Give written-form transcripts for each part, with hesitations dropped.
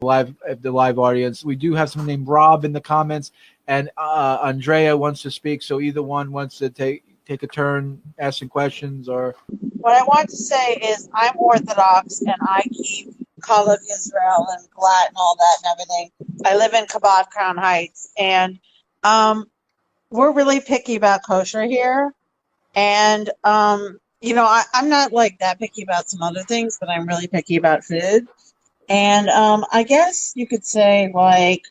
the live audience. We do have someone named Rob in the comments, and Andrea wants to speak. So either one wants to take a turn asking questions or. What I want to say is I'm Orthodox and I keep Kol of Israel and Glat and all that and everything. I live in Kabod, Crown Heights, and we're really picky about kosher here. And I'm not like that picky about some other things, but I'm really picky about food. And I guess you could say like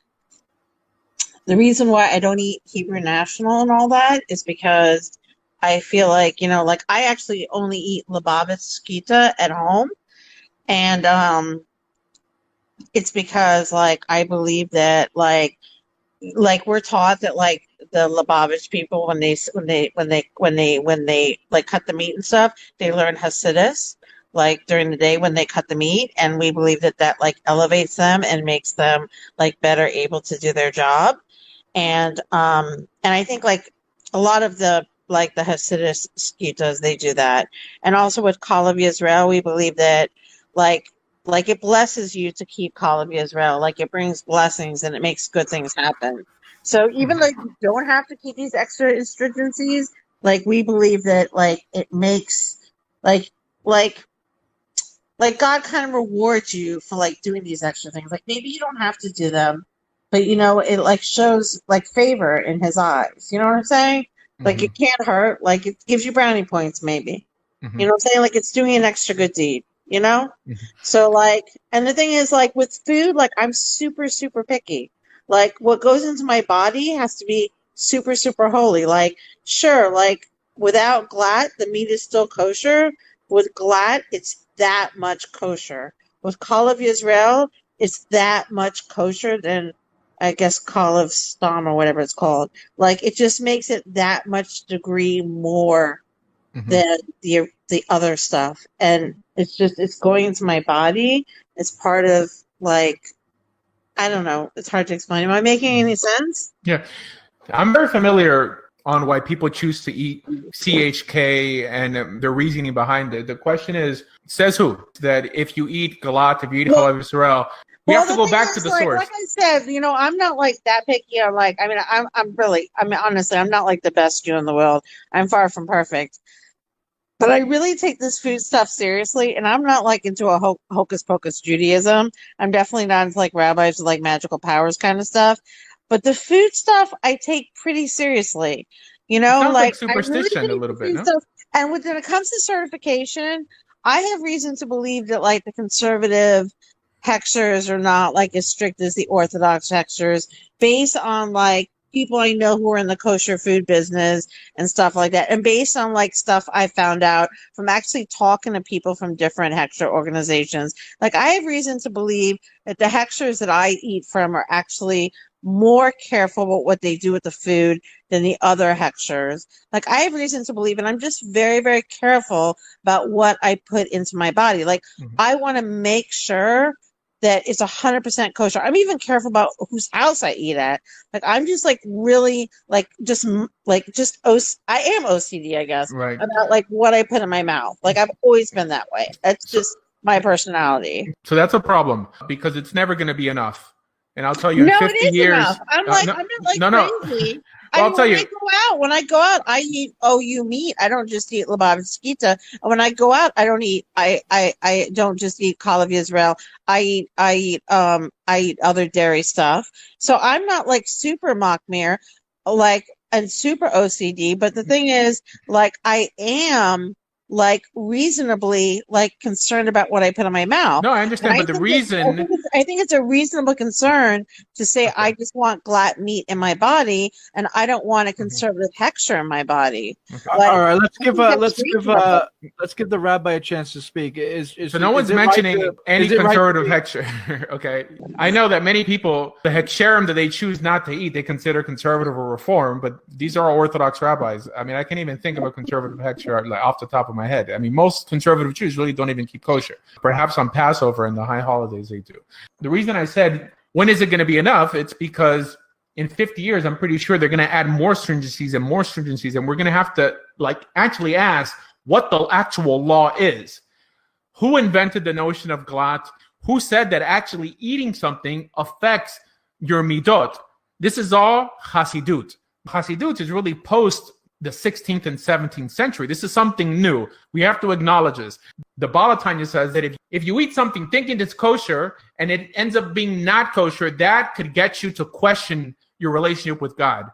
the reason why I don't eat Hebrew National and all that is because I feel like, like I actually only eat Lubavitch Skita at home. And it's because like I believe that like we're taught that like the Lubavitch people when they like cut the meat and stuff, they learn Hasidus like during the day when they cut the meat, and we believe that like elevates them and makes them like better able to do their job. And I think like a lot of the like the Hasidus skitas, they do that. And also with Kol of Yisrael, we believe that like it blesses you to keep Kol of Yisrael. Like it brings blessings and it makes good things happen. So even though you don't have to keep these extra astringencies, like we believe that like it makes like God kind of rewards you for like doing these extra things. Like maybe you don't have to do them, but it like shows like favor in his eyes. You know what I'm saying? Like it can't hurt. Like it gives you brownie points, maybe. You know what I'm saying? Like it's doing an extra good deed, So like, and the thing is like with food, like I'm super, super picky. Like what goes into my body has to be super, super holy. Like, sure, like without glat, the meat is still kosher. With glat, it's that much kosher. With Kol of Yisrael, it's that much kosher than I guess Kol of Stam or whatever it's called. Like it just makes it that much degree more than the other stuff. And it's going into my body. It's part of like, I don't know. It's hard to explain. Am I making any sense? Yeah. I'm very familiar on why people choose to eat CHK and the reasoning behind it. The question is, says who? That if you eat galat, if you eat Kol of Israel, we have to go back to the source. Like I said, I'm not like that picky. Honestly, I'm not like the best Jew in the world. I'm far from perfect. But I really take this food stuff seriously, and I'm not like into a hocus pocus Judaism. I'm definitely not into like rabbis with like magical powers kind of stuff. But the food stuff I take pretty seriously. Sounds like superstition really a little bit, no? Stuff. And when it comes to certification, I have reason to believe that like the conservative hechshers are not like as strict as the Orthodox hechshers, based on like people I know who are in the kosher food business and stuff like that. And based on like stuff I found out from actually talking to people from different hechsher organizations, like I have reason to believe that the hechshers that I eat from are actually more careful about what they do with the food than the other hechshers. Like I have reason to believe, and I'm just very, very careful about what I put into my body. Like I want to make sure that it's 100% kosher. I'm even careful about whose house I eat at. Like I'm just like really I am OCD, I guess, right, about like what I put in my mouth. Like I've always been that way. That's just my personality. So that's a problem because it's never going to be enough. And I'll tell you, in 50 years, enough. I'm not crazy. Well, When I go out, I eat OU meat. I don't just eat Lubavitch Skita. When I go out, I don't just eat Kol of Yisrael. I eat other dairy stuff. So I'm not like super machmir, like and super OCD. But the thing is, like I am like reasonably like concerned about what I put in my mouth. No, I understand, but the reason I think it's a reasonable concern to say I just want glat meat in my body and I don't want a conservative hechsher in my body. Okay. Like, all right, let's give the rabbi a chance to speak. So no one's mentioning any conservative hechsher. Okay, I know that many people, the hechsherim that they choose not to eat, they consider conservative or reform, but these are all Orthodox rabbis. I mean, I can't even think of a conservative hechsher like off the top of my head. I mean, most conservative Jews really don't even keep kosher. Perhaps on Passover and the high holidays they do. The reason I said, when is it going to be enough? It's because in 50 years, I'm pretty sure they're going to add more stringencies, and we're going to have to like actually ask what the actual law is. Who invented the notion of glat? Who said that actually eating something affects your midot? This is all Hasidut. Hasidut is really post the 16th and 17th century. This is something new. We have to acknowledge this. The Balatanya says that if you eat something thinking it's kosher and it ends up being not kosher, that could get you to question your relationship with God.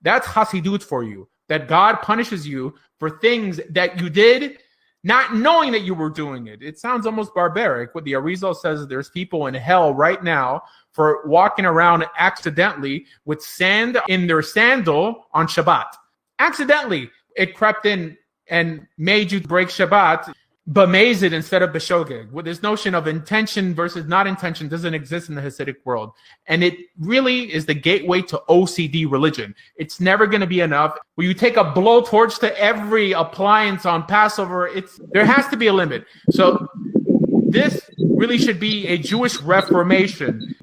That's Hasidut for you, that God punishes you for things that you did not knowing that you were doing it. It sounds almost barbaric. What the Arizal says is there's people in hell right now for walking around accidentally with sand in their sandal on Shabbat. Accidentally, it crept in and made you break Shabbat, b'mezid instead of b'shogeg. Well, this notion of intention versus not intention doesn't exist in the Hasidic world. And it really is the gateway to OCD religion. It's never going to be enough. When you take a blowtorch to every appliance on Passover, there has to be a limit. So this really should be a Jewish reformation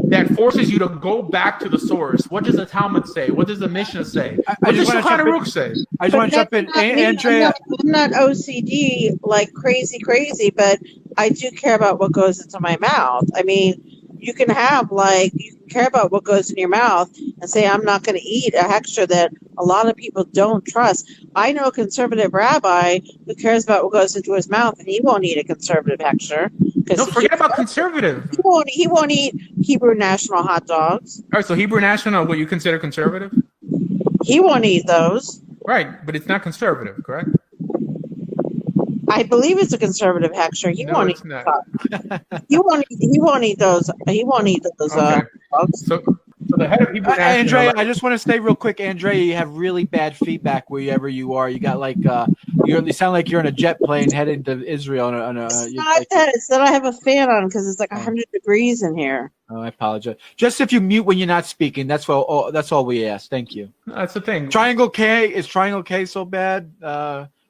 that forces you to go back to the source. What does the Talmud say? What does the Mishnah say? What does Shulchan Aruch say? I just want to jump in. Andrea. I'm not OCD like crazy, but I do care about what goes into my mouth. I mean, you can care about what goes in your mouth and say, I'm not going to eat a hechsher that a lot of people don't trust. I know a conservative rabbi who cares about what goes into his mouth, and he won't eat a conservative hechsher. No, forget about conservative. He won't eat Hebrew National hot dogs. All right, so Hebrew National, what you consider conservative? He won't eat those. Right, but it's not conservative, correct? I believe it's a conservative hechsher. He won't eat not. He won't eat those. He won't eat those. Okay. So the head of Hebrew National. Andrea, I just want to say real quick, Andrea, you have really bad feedback wherever you are. You got you sound like you're in a jet plane heading to Israel. It's not that. It's that I have a fan on because it's like 100 degrees in here. Oh, I apologize. Just if you mute when you're not speaking, that's all we ask. Thank you. That's the thing. Triangle K, is Triangle K so bad?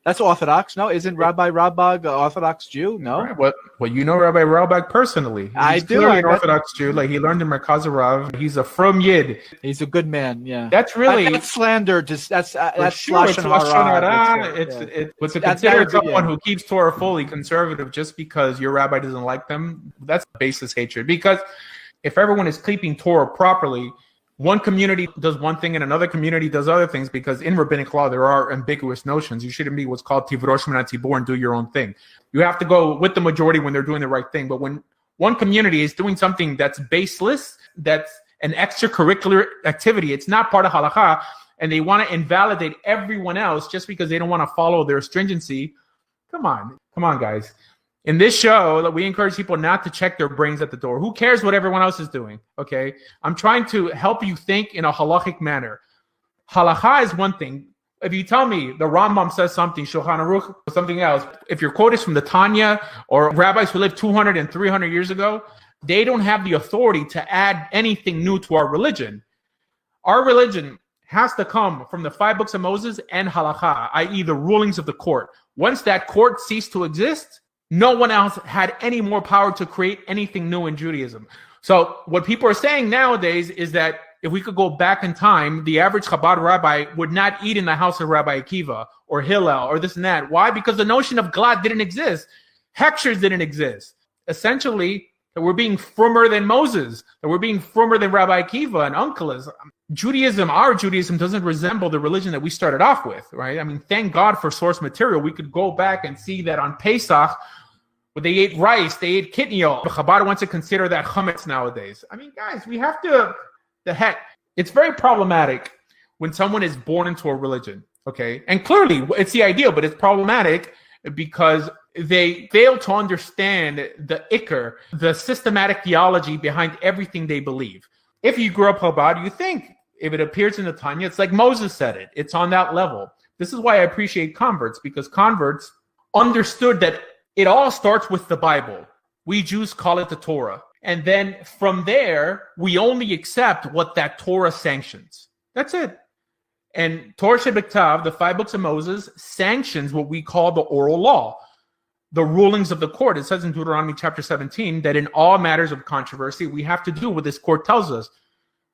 That's Orthodox. No, isn't Rabbi Rabbag an Orthodox Jew? No. Right. Well, you know Rabbi Rabbag personally. I do. Clearly an Orthodox Jew. Like he learned in Merkaz Rav. He's a from Yid. He's a good man. Yeah. That's really that's slander. That's sure, lashon hara. It's considered someone who keeps Torah fully conservative just because your rabbi doesn't like them. That's baseless hatred. Because if everyone is keeping Torah properly, one community does one thing and another community does other things, because in rabbinic law there are ambiguous notions. You shouldn't be what's called tivrosh min hatzibur and do your own thing. You have to go with the majority when they're doing the right thing. But when one community is doing something that's baseless, that's an extracurricular activity, it's not part of halakha, and they want to invalidate everyone else just because they don't want to follow their stringency. Come on, guys. In this show, we encourage people not to check their brains at the door. Who cares what everyone else is doing? Okay, I'm trying to help you think in a halachic manner. Halakha is one thing. If you tell me the Rambam says something, Shulchan Aruch, or something else, if your quote is from the Tanya or rabbis who lived 200 and 300 years ago, they don't have the authority to add anything new to our religion. Our religion has to come from the 5 books of Moses and halakha, i.e. the rulings of the court. Once that court ceased to exist, no one else had any more power to create anything new in Judaism. So what people are saying nowadays is that if we could go back in time, the average Chabad rabbi would not eat in the house of Rabbi Akiva or Hillel or this and that. Why? Because the notion of glad didn't exist. Hechshers didn't exist. Essentially, that we're being frummer than Moses, that we're being frummer than Rabbi Akiva and Unkelas. Our Judaism doesn't resemble the religion that we started off with, right? I mean, thank God for source material. We could go back and see that on Pesach, when they ate rice, they ate kitniel. Chabad wants to consider that chametz nowadays. I mean, guys, we have to, it's very problematic when someone is born into a religion, okay? And clearly, it's the ideal, but it's problematic because they fail to understand the ikar, the systematic theology behind everything they believe. If you grew up Chabad, you think if it appears in the Tanya, it's like Moses said it. It's on that level. This is why I appreciate converts, because converts understood that it all starts with the Bible. We Jews call it the Torah. And then from there, we only accept what that Torah sanctions. That's it. And Torah Shebektav, the 5 books of Moses, sanctions what we call the oral law, the rulings of the court. It says in Deuteronomy chapter 17 that in all matters of controversy, we have to do what this court tells us.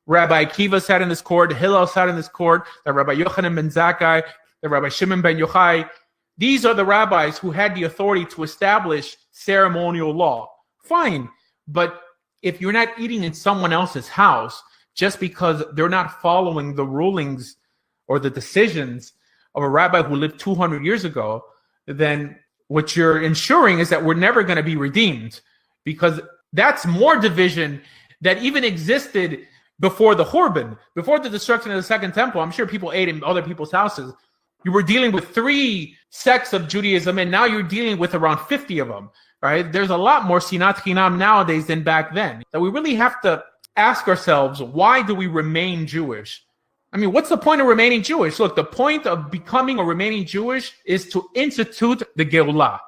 Rabbi Akiva sat in this court, Hillel sat in this court, that Rabbi Yochanan ben Zakkai, that Rabbi Shimon ben Yochai. These are the rabbis who had the authority to establish ceremonial law. Fine. But if you're not eating in someone else's house just because they're not following the rulings or the decisions of a rabbi who lived 200 years ago, then what you're ensuring is that we're never going to be redeemed, because that's more division that even existed before the Churban, before the destruction of the Second Temple. I'm sure people ate in other people's houses. You were dealing with 3 sects of Judaism, and now you're dealing with around 50 of them, right? There's a lot more sinat chinam nowadays than back then. That we really have to ask ourselves, why do we remain Jewish? I mean, what's the point of remaining Jewish? Look, the point of becoming or remaining Jewish is to institute the Geulah,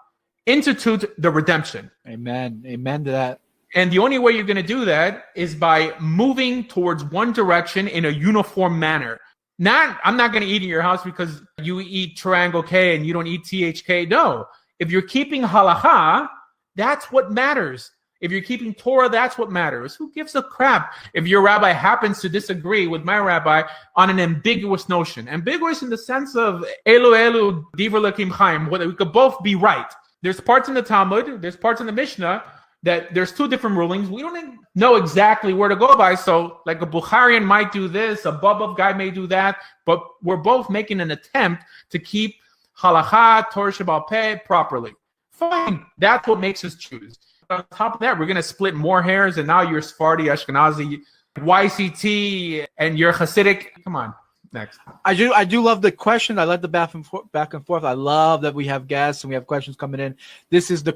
institute the redemption. Amen. Amen to that. And the only way you're going to do that is by moving towards one direction in a uniform manner. I'm not going to eat in your house because you eat Triangle K and you don't eat THK. No. If you're keeping halakha, that's what matters. If you're keeping Torah, that's what matters. Who gives a crap if your rabbi happens to disagree with my rabbi on an ambiguous notion? Ambiguous in the sense of elu divrei Elokim chaim, whether we could both be right. There's parts in the Talmud, there's parts in the Mishnah that there's 2 different rulings. We don't know exactly where to go by. So like a Bukharian might do this, a Babov guy may do that, but we're both making an attempt to keep halakha, Torah Sheba'al Peh properly. Fine. That's what makes us Jews. On top of that, we're going to split more hairs, and now you're Sephardi, Ashkenazi, YCT, and you're Hasidic. Come on. Next. I do love the question. I love the back and forth. I love that we have guests and we have questions coming in. This is the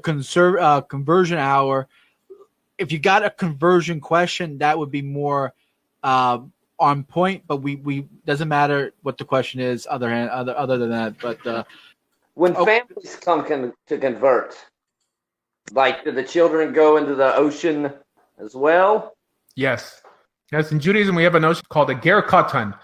conversion hour. If you got a conversion question, that would be more on point. But we doesn't matter what the question is. Other than that, but when families come to convert, like, do the children go into the ocean as well? Yes. In Judaism, we have a notion called a ger katan.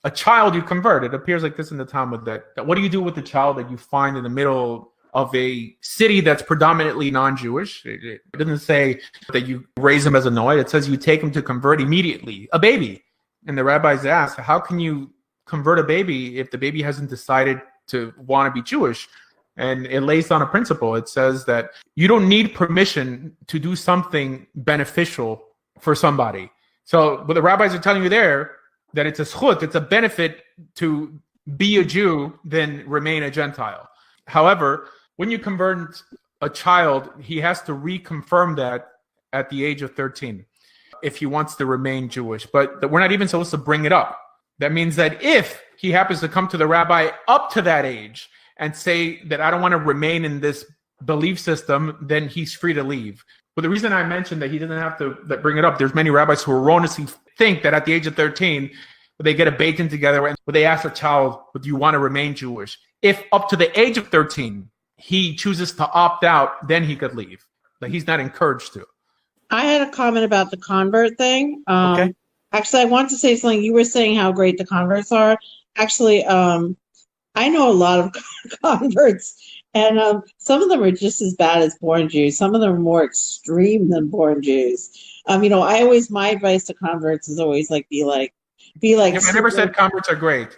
A child you convert. It appears like this in the Talmud that what do you do with the child that you find in the middle of a city that's predominantly non-Jewish? It doesn't say that you raise him as a noid. It says you take him to convert immediately, a baby. And the rabbis ask, how can you convert a baby if the baby hasn't decided to want to be Jewish? And it lays down a principle. It says that you don't need permission to do something beneficial for somebody. So what the rabbis are telling you there, that it's a schut, it's a benefit to be a Jew than remain a Gentile. However, when you convert a child, he has to reconfirm that at the age of 13 if he wants to remain Jewish. But we're not even supposed to bring it up. That means that if he happens to come to the rabbi up to that age and say that I don't want to remain in this belief system, then he's free to leave. But the reason I mentioned that he doesn't have to bring it up, there's many rabbis who erroneously think that at the age of 13, they get a bacon together and they ask a child, do you want to remain Jewish? If up to the age of 13, he chooses to opt out, then he could leave. But he's not encouraged to. I had a comment about the convert thing. Okay. Actually, I want to say something. You were saying how great the converts are. Actually, I know a lot of converts, and some of them are just as bad as born Jews. Some of them are more extreme than born Jews. My advice to converts is always be like. I never said converts are great.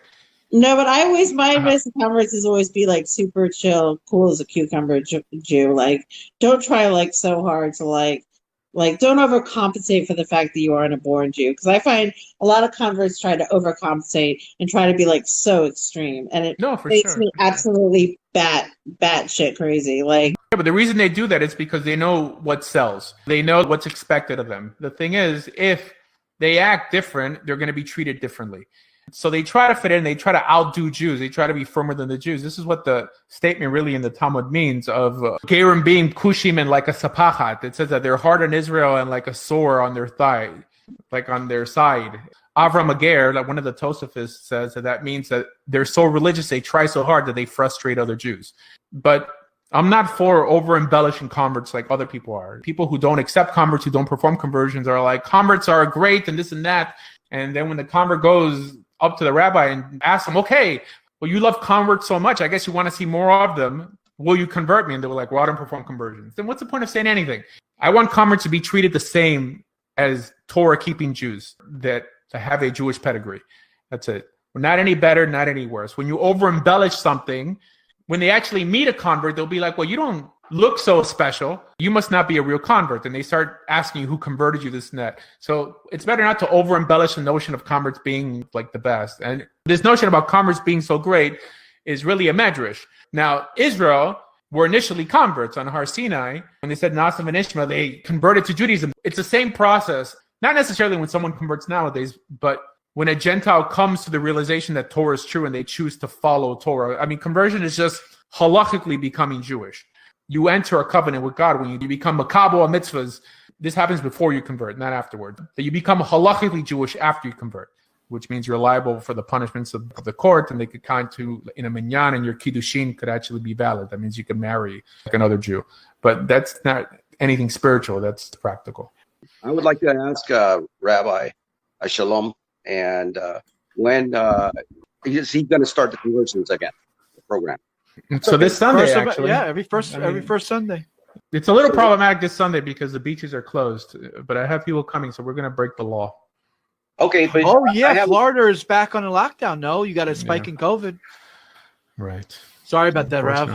No, but my advice to converts is always be like super chill, cool as a cucumber Jew. Like, don't try so hard to like don't overcompensate for the fact that you aren't a born Jew. Because I find a lot of converts try to overcompensate and try to be so extreme, and it makes me absolutely bat shit crazy. Yeah, but the reason they do that is because they know what sells. They know what's expected of them. The thing is, if they act different, they're going to be treated differently. So they try to fit in. They try to outdo Jews. They try to be firmer than the Jews. This is what the statement really in the Talmud means of Gerim being kushim and like a sapachat. It says that they're hard on Israel and like a sore on their thigh, like on their side. Avram Ager, like one of the Tosafists, says that means that they're so religious, they try so hard that they frustrate other Jews. But I'm not for over-embellishing converts like other people are. People who don't accept converts, who don't perform conversions, are like, converts are great and this and that. And then when the convert goes up to the rabbi and asks him, okay, well, you love converts so much, I guess you want to see more of them. Will you convert me? And they were like, well, I don't perform conversions. Then what's the point of saying anything? I want converts to be treated the same as Torah-keeping Jews that have a Jewish pedigree. That's it. We're not any better, not any worse. When you over-embellish something, when they actually meet a convert, they'll be like, well, you don't look so special, you must not be a real convert. And they start asking you who converted you, this and that. So it's better not to over embellish the notion of converts being like the best. And this notion about converts being so great is really a medrash. Now, Israel were initially converts on Har Sinai. When they said Nasim and Ishmael, they converted to Judaism. It's the same process, not necessarily when someone converts nowadays, but when a Gentile comes to the realization that Torah is true and they choose to follow Torah. I mean, conversion is just halachically becoming Jewish. You enter a covenant with God when you become makabel mitzvahs. This happens before you convert, not afterward. That you become halachically Jewish after you convert, which means you're liable for the punishments of the court, and they could count to in a minyan, and your kiddushin could actually be valid. That means you can marry like another Jew. But that's not anything spiritual. That's practical. I would like to ask Rabbi Shalom, and when is he going to start the conversions again, the program? So this Sunday, actually. Yeah, every first Sunday. It's a little problematic this Sunday because the beaches are closed, but I have people coming, so we're going to break the law. Okay, but Florida is back on a lockdown. No, you got a spike in COVID. Right. Sorry about that, Rav.